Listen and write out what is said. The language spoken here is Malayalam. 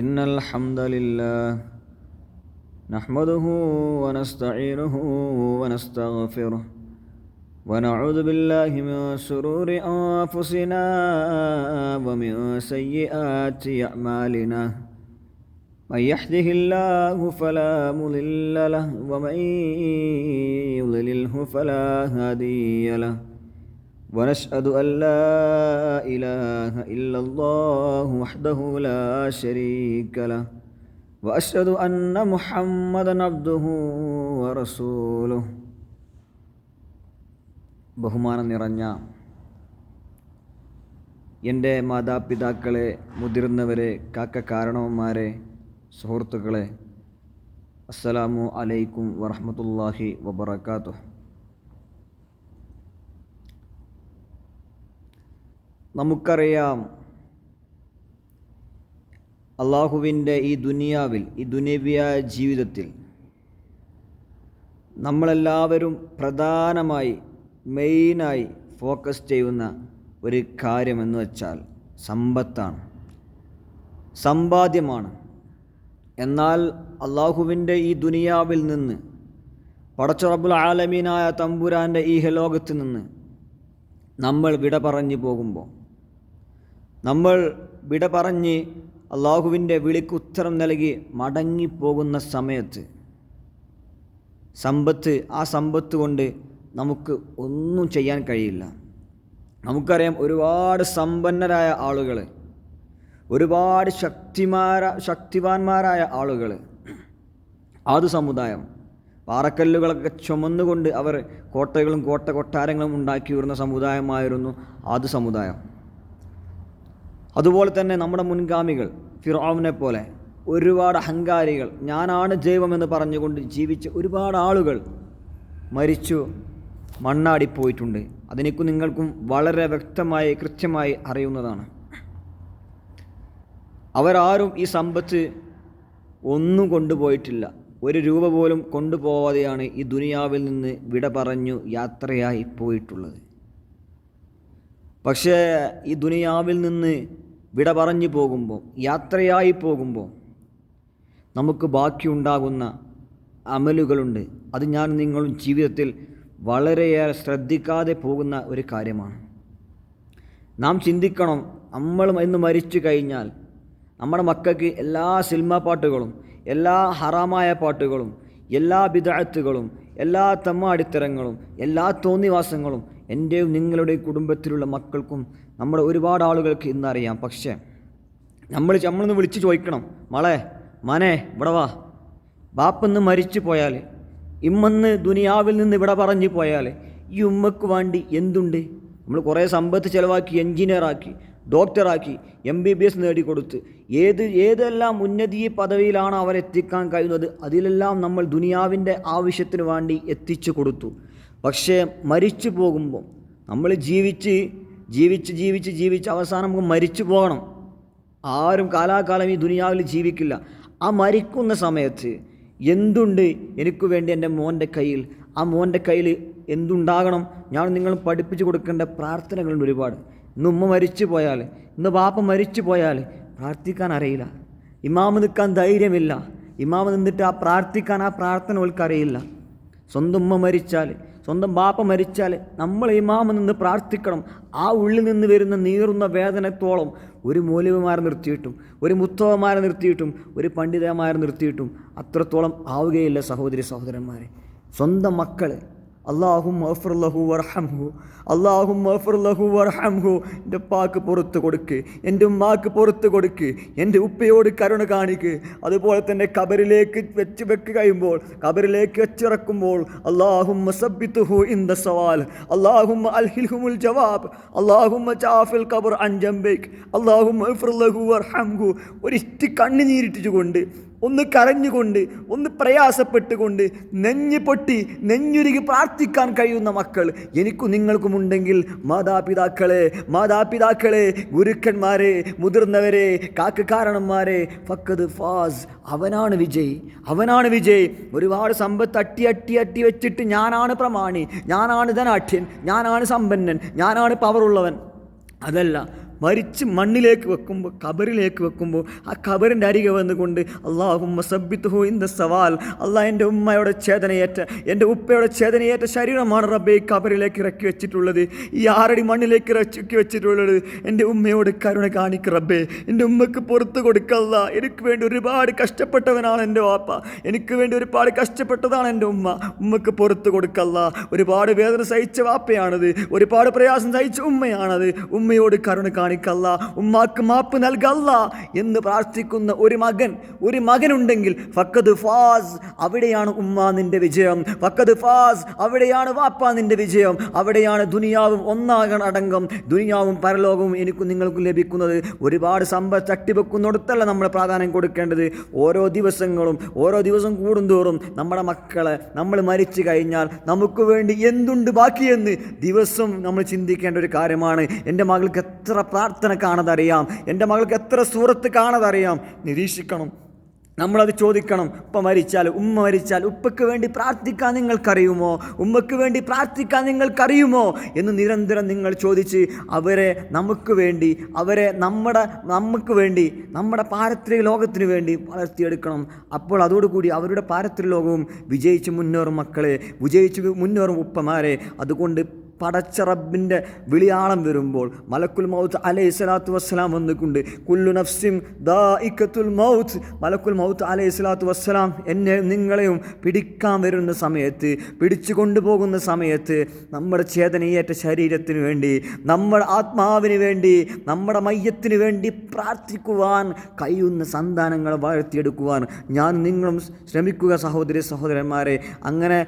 إن الحمد لله نحمده ونستعينه ونستغفره ونعوذ بالله من شرور أنفسنا ومن سيئات أعمالنا من يهده الله فلا مضل له ومن يضلله فلا هادي له ونشهد أن لا إله إلا الله وحده لا شريك له وأشهد أن محمدا عبده ورسوله. ബഹുമാനം നിറഞ്ഞ എൻ്റെ മാതാപിതാക്കളെ, മുതിർന്നവരെ, കാരണവന്മാരെ, സുഹൃത്തുക്കളെ, അസ്സലാമു അലൈക്കും വറഹ്മത്തുള്ളാഹി വബറകാതുഹു. നമുക്കറിയാം, അള്ളാഹുവിൻ്റെ ഈ ദുനിയാവിൽ, ഈ ദുനിയവിയായ ജീവിതത്തിൽ നമ്മളെല്ലാവരും പ്രധാനമായി മെയിനായി ഫോക്കസ് ചെയ്യുന്ന ഒരു കാര്യമെന്ന് വെച്ചാൽ സമ്പത്താണ്, സമ്പാദ്യമാണ്. എന്നാൽ അള്ളാഹുവിൻ്റെ ഈ ദുനിയാവിൽ നിന്ന്, പടച്ച റബ്ബുൽ ആലമീനായ തമ്പുരാൻ്റെ ഈ ലോകത്ത് നിന്ന് നമ്മൾ വിട പറഞ്ഞു പോകുമ്പോൾ, നമ്മൾ വിട പറഞ്ഞ് അള്ളാഹുവിൻ്റെ വിളിക്ക് ഉത്തരം നൽകി മടങ്ങിപ്പോകുന്ന സമയത്ത് ആ സമ്പത്ത് കൊണ്ട് നമുക്ക് ഒന്നും ചെയ്യാൻ കഴിയില്ല. നമുക്കറിയാം, ഒരുപാട് സമ്പന്നരായ ആളുകൾ, ഒരുപാട് ശക്തിവാന്മാരായ ആളുകൾ, ആദ് സമുദായം പാറക്കല്ലുകളൊക്കെ ചുമന്നുകൊണ്ട് അവർ കോട്ടകളും കൊട്ടാരങ്ങളും ഉണ്ടാക്കി വരുന്ന സമുദായമായിരുന്നു ആദ് സമുദായം. അതുപോലെ തന്നെ നമ്മുടെ മുൻഗാമികൾ ഫിർഔനെ പോലെ ഒരുപാട് അഹങ്കാരികൾ, ഞാനാണ് ദൈവമെന്ന് പറഞ്ഞുകൊണ്ട് ജീവിച്ച ഒരുപാട് ആളുകൾ മരിച്ചു മണ്ണാടിപ്പോയിട്ടുണ്ട്. അതെനിക്കും നിങ്ങൾക്കും വളരെ വ്യക്തമായി കൃത്യമായി അറിയുന്നതാണ്. അവരാരും ഈ സമ്പത്ത് ഒന്നും കൊണ്ടുപോയിട്ടില്ല. ഒരു രൂപ പോലും കൊണ്ടുപോവാതെയാണ് ഈ ദുനിയാവിൽ നിന്ന് വിട പറഞ്ഞു യാത്രയായി പോയിട്ടുള്ളത്. പക്ഷേ ഈ ദുനിയാവിൽ നിന്ന് വിട പറഞ്ഞു പോകുമ്പോൾ, യാത്രയായി പോകുമ്പോൾ നമുക്ക് ബാക്കിയുണ്ടാകുന്ന അമലുകളുണ്ട്. അത് ഞാൻ നിങ്ങളും ജീവിതത്തിൽ വളരെയേറെ ശ്രദ്ധിക്കാതെ പോകുന്ന ഒരു കാര്യമാണ്. നാം ചിന്തിക്കണം, നമ്മൾ ഇന്ന് മരിച്ചു കഴിഞ്ഞാൽ നമ്മുടെ മക്കൾക്ക് എല്ലാ സിനിമാ പാട്ടുകളും, എല്ലാ ഹറാമായ പാട്ടുകളും, എല്ലാ ബിദ്അത്തുകളും, എല്ലാ തമ്മാടിത്തരങ്ങളും, എല്ലാ തോന്നിവാസങ്ങളും എൻ്റെയും നിങ്ങളുടെയും കുടുംബത്തിലുള്ള മക്കൾക്കും നമ്മുടെ ഒരുപാട് ആളുകൾക്ക് ഇന്നറിയാം. പക്ഷേ നമ്മളൊന്ന് വിളിച്ച് ചോദിക്കണം, മനെ ഇവിടെ വാ, ബാപ്പന്ന് മരിച്ചു പോയാൽ, ഇമ്മന്ന് ദുനിയാവിൽ നിന്ന് ഇവിടെ പറഞ്ഞു പോയാൽ ഈ ഉമ്മക്ക് വേണ്ടി എന്തുണ്ട്? നമ്മൾ കുറേ സമ്പത്ത് ചിലവാക്കി, എൻജിനീയറാക്കി, ഡോക്ടറാക്കി, MBBS നേടിക്കൊടുത്ത് ഏതെല്ലാം ഉന്നതി പദവിയിലാണ് അവരെത്തിക്കാൻ കഴിയുന്നത്, അതിലെല്ലാം നമ്മൾ ദുനിയാവിൻ്റെ ആവശ്യത്തിന് വേണ്ടി എത്തിച്ചു കൊടുത്തു. പക്ഷേ മരിച്ചു പോകുമ്പോൾ നമ്മൾ ജീവിച്ച് അവസാനം നമുക്ക് മരിച്ചു പോകണം. ആരും കാലാകാലം ഈ ദുനിയാവിൽ ജീവിക്കില്ല. ആ മരിക്കുന്ന സമയത്ത് എന്തുണ്ട് എനിക്ക് വേണ്ടി എൻ്റെ മോൻ്റെ കയ്യിൽ? ആ മോൻ്റെ കയ്യിൽ എന്തുണ്ടാകണം? ഞാൻ നിങ്ങൾ പഠിപ്പിച്ചു കൊടുക്കേണ്ട പ്രാർത്ഥനകളുണ്ട് ഒരുപാട്. ഇന്ന് ഉമ്മ മരിച്ചു പോയാൽ, ഇന്ന് ബാപ്പ മരിച്ചു പോയാൽ പ്രാർത്ഥിക്കാൻ അറിയില്ല, ഇമാമ് നിൽക്കാൻ ധൈര്യമില്ല, ഇമാമ് നിന്നിട്ട് ആ പ്രാർത്ഥന ഓൽക്കറിയില്ല. സ്വന്തം ഉമ്മ മരിച്ചാൽ, സ്വന്തം ബാപ്പ മരിച്ചാൽ നമ്മൾ ഇമാമ് നിന്ന് പ്രാർത്ഥിക്കണം. ആ ഉള്ളിൽ നിന്ന് വരുന്ന നീറുന്ന വേദനത്തോളം ഒരു മൗലവിമാരെ നിർത്തിയിട്ടും, ഒരു മുത്തവന്മാരെ നിർത്തിയിട്ടും, ഒരു പണ്ഡിതന്മാരെ നിർത്തിയിട്ടും അത്രത്തോളം ആവുകയില്ല. സഹോദരി സഹോദരന്മാരെ, സ്വന്തം മക്കൾ അല്ലാഹുമ്മ ഗഫിർ ലഹു വർഹംഹു, അല്ലാഹുമ്മ ഗഫിർ ലഹു വർഹംഹു, എൻ്റെ ഉപ്പാക്ക് പുറത്ത് കൊടുക്ക്, എൻ്റെ ഉമ്മാക്ക് പുറത്ത് കൊടുക്ക്, എൻ്റെ ഉപ്പയോട് കരുണ കാണിക്ക്. അതുപോലെ തന്നെ ഖബറിലേക്ക് കഴിയുമ്പോൾ, ഖബറിലേക്ക് വെച്ചിറക്കുമ്പോൾ അല്ലാഹുമ്മ സബ്ബിതുഹു ഇൻദ സവാൽ, അല്ലാഹുമ്മ അൽഹിൽഹുമുൽ ജവാബ്, അല്ലാഹുമ്മ ജാഫിൽ ഖബർ അൻ ജംബിക്, അല്ലാഹുമ്മ ഗഫിർ ലഹു വർഹംഹു. ഒരിഷ്ടി കണ്ണുനീരിട്ടുകൊണ്ട്, ഒന്ന് കരഞ്ഞുകൊണ്ട്, ഒന്ന് പ്രയാസപ്പെട്ടുകൊണ്ട്, നെഞ്ഞ് പൊട്ടി നെഞ്ഞുരുകി പ്രാർത്ഥിക്കാൻ കഴിയുന്ന മക്കൾ എനിക്കും നിങ്ങൾക്കുമുണ്ടെങ്കിൽ, മാതാപിതാക്കളെ, ഗുരുക്കന്മാരെ, മുതിർന്നവരെ, കാരണന്മാരെ, ഫഖദ് ഫാസ്, അവനാണ് വിജയ്. ഒരുപാട് സമ്പത്ത് അട്ടി വെച്ചിട്ട് ഞാനാണ് പ്രമാണി, ഞാനാണ് ധനാഠ്യൻ, ഞാനാണ് സമ്പന്നൻ, ഞാനാണ് പവറുള്ളവൻ, അതല്ല. മരിച്ച് മണ്ണിലേക്ക് വെക്കുമ്പോൾ, ഖബറിലേക്ക് വെക്കുമ്പോൾ ആ ഖബറിൻ്റെ അരികെ വന്നുകൊണ്ട് അല്ലാഹുമ്മ സബ്ബിത്ഹു ഇൻദ സവാൽ, അള്ളാഹ് എൻ്റെ ഉമ്മയുടെ ഛേദനയേറ്റ, എൻ്റെ ഉപ്പയുടെ ഛേദനയേറ്റ ശരീരമാണ് റബ്ബേ ഈ ഖബറിലേക്ക് ഇറക്കി വെച്ചിട്ടുള്ളത്, ഈ 6 അടി മണ്ണിലേക്ക് ഇറക്കി വെച്ചിട്ടുള്ളത്. എൻ്റെ ഉമ്മയോട് കരുണ കാണിക്ക് റബ്ബേ, എൻ്റെ ഉമ്മക്ക് പുറത്ത് കൊടുക്കല്ല. എനിക്ക് വേണ്ടി ഒരുപാട് കഷ്ടപ്പെട്ടവനാണ് എൻ്റെ വാപ്പ, എനിക്ക് വേണ്ടി ഒരുപാട് കഷ്ടപ്പെട്ടതാണ് എൻ്റെ ഉമ്മ, ഉമ്മക്ക് പുറത്ത് കൊടുക്കല്ല. ഒരുപാട് വേദന സഹിച്ച വാപ്പയാണത്, ഒരുപാട് പ്രയാസം സഹിച്ച ഉമ്മയാണത്. ഉമ്മയോട് കരുണ കാണിക്കല്ല, ഉമ്മാക്ക് മാപ്പ് നൽകല്ല എന്ന് പ്രാർത്ഥിക്കുന്ന ഒരു മകനുണ്ടെങ്കിൽ ഫഖദ് ഫാസ്, അവിടെയാണ് ഉമ്മ നിന്റെ വിജയം. ഫഖദ് ഫാസ്, അവിടെയാണ് വാപ്പ നിന്റെ വിജയം. അവിടെയാണ് ദുനിയാവും ഒന്നാകടങ്കം, ദുനിയാവും പരലോകവും എനിക്കും നിങ്ങൾക്കും ലഭിക്കുന്നത്. ഒരുപാട് സമ്പത്ത് തട്ടിവെക്കുന്നിടത്തല്ല നമ്മൾ പ്രാധാന്യം കൊടുക്കേണ്ടത്. ഓരോ ദിവസം കൂടുന്തോറും നമ്മുടെ മക്കളെ നമ്മൾ മരിച്ചു കഴിഞ്ഞാൽ നമുക്ക് വേണ്ടി എന്തുണ്ട് ബാക്കിയെന്ന് ദിവസം നമ്മൾ ചിന്തിക്കേണ്ട ഒരു കാര്യമാണ്. എൻ്റെ മകൾക്ക് എത്ര പ്രാർത്ഥന കാണതറിയാം, എൻ്റെ മകൾക്ക് എത്ര സൂറത്ത് കാണതറിയാം, നിരീക്ഷിക്കണം. നമ്മളത് ചോദിക്കണം. ഉമ്മ മരിച്ചാൽ ഉപ്പയ്ക്ക് വേണ്ടി പ്രാർത്ഥിക്കാൻ നിങ്ങൾക്കറിയുമോ, ഉമ്മയ്ക്ക് വേണ്ടി പ്രാർത്ഥിക്കാൻ നിങ്ങൾക്കറിയുമോ എന്ന് നിരന്തരം നിങ്ങൾ ചോദിച്ച് അവരെ നമുക്ക് വേണ്ടി, നമുക്ക് വേണ്ടി, നമ്മുടെ പാരത്രിക ലോകത്തിന് വേണ്ടി വളർത്തിയെടുക്കണം. അപ്പോൾ അതോടുകൂടി അവരുടെ പാരത്രിക ലോകവും വിജയിച്ച് മുന്നേറും മക്കളെ, വിജയിച്ച് മുന്നേറും ഉപ്പമാരെ. അതുകൊണ്ട് പടച്ച റബ്ബിൻ്റെ വിളിയാളം വരുമ്പോൾ മലക്കുൽ മൗത്ത് അലൈഹിസ്സലാത്തു വസ്സലാം വന്നുകൊണ്ട് കുല്ലു നഫ്സിൻ ദാഇഖത്തുൽ മൗത്ത്, മലക്കുൽ മൗത്ത് അലൈഹിസ്സലാത്തു വസ്സലാം എന്നെ നിങ്ങളെയും പിടിക്കാൻ വരുന്ന സമയത്ത്, പിടിച്ചു കൊണ്ടുപോകുന്ന സമയത്ത് നമ്മുടെ ചേതനയേറ്റ ശരീരത്തിന് വേണ്ടി, നമ്മുടെ ആത്മാവിന് വേണ്ടി, നമ്മുടെ മയ്യത്തിന് വേണ്ടി പ്രാർത്ഥിക്കുവാൻ കഴിയുന്ന സന്താനങ്ങളെ വളർത്തിയെടുക്കുവാൻ ഞാൻ നിങ്ങളും ശ്രമിക്കുക സഹോദരന്മാരെ. അങ്ങനെ